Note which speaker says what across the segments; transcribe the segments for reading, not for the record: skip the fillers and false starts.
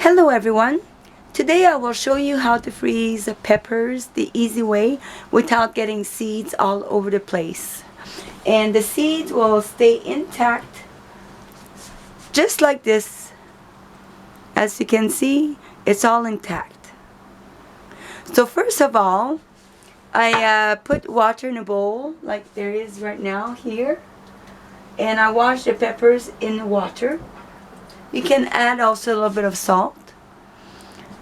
Speaker 1: Hello everyone! Today I will show you how to freeze peppers the easy way without getting seeds all over the place. And the seeds will stay intact just like this. As you can see, it's all intact. So first of all, I put water in a bowl like there is right now here. And I wash the peppers in the water. You can add also a little bit of salt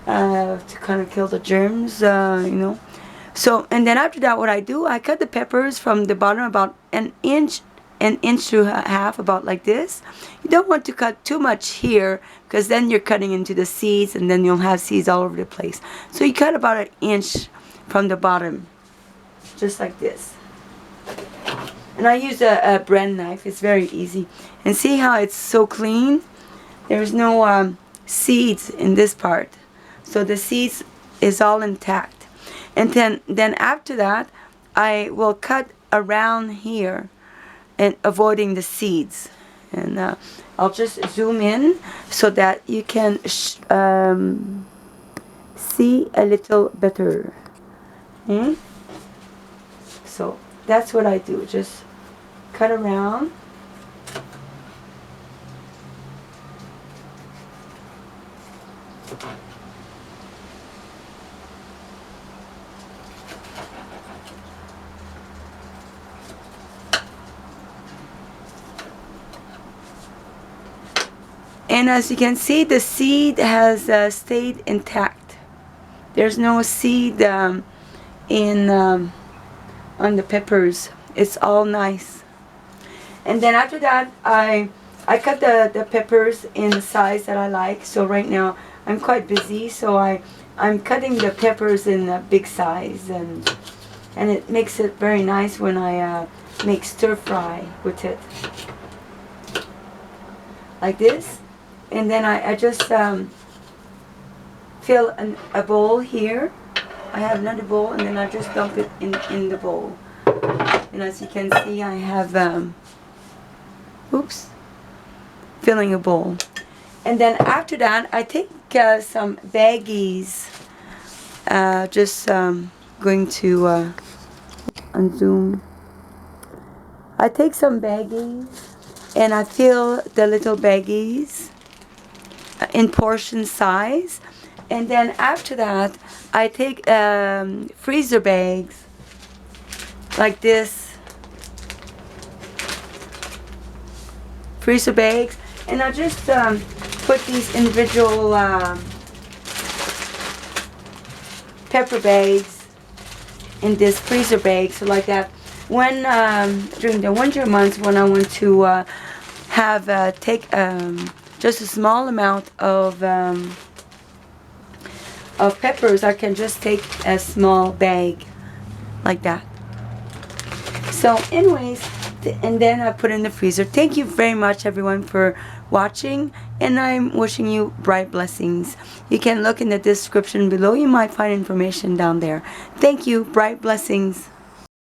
Speaker 1: to kind of kill the germs, So, and then after that, what I do, I cut the peppers from the bottom about an inch to a half, about like this. You don't want to cut too much here, because then you're cutting into the seeds, and then you'll have seeds all over the place. So you cut about an inch from the bottom, just like this. And I use a brand knife. It's very easy. And see how it's so clean? There's no seeds in this part. So the seeds is all intact. And then after that, I will cut around here and avoiding the seeds. And I'll just zoom in so that you can see a little better. So that's what I do. Just cut around. And as you can see, the seed has stayed intact. There's no seed on the peppers. It's all nice. And then after that, I cut the peppers in the size that I like. So right now I'm quite busy, so I'm cutting the peppers in a big size, and it makes it very nice when I make stir fry with it, like this. And then I just fill a bowl here. I have another bowl, and then I just dump it in the bowl. And as you can see, I have filling a bowl. And then after that, I take some baggies. Just going to unzoom. I take some baggies and I fill the little baggies in portion size. And then after that, I take freezer bags like this. Freezer bags. And I just put these individual pepper bags in this freezer bag. So like that, when during the winter months, when I want to take just a small amount of peppers, I can just take a small bag like that. So anyways, and then I put in the freezer. Thank you very much everyone for watching, and I'm wishing you bright blessings. You can look in the description below. You might find information down there. Thank you. Bright blessings.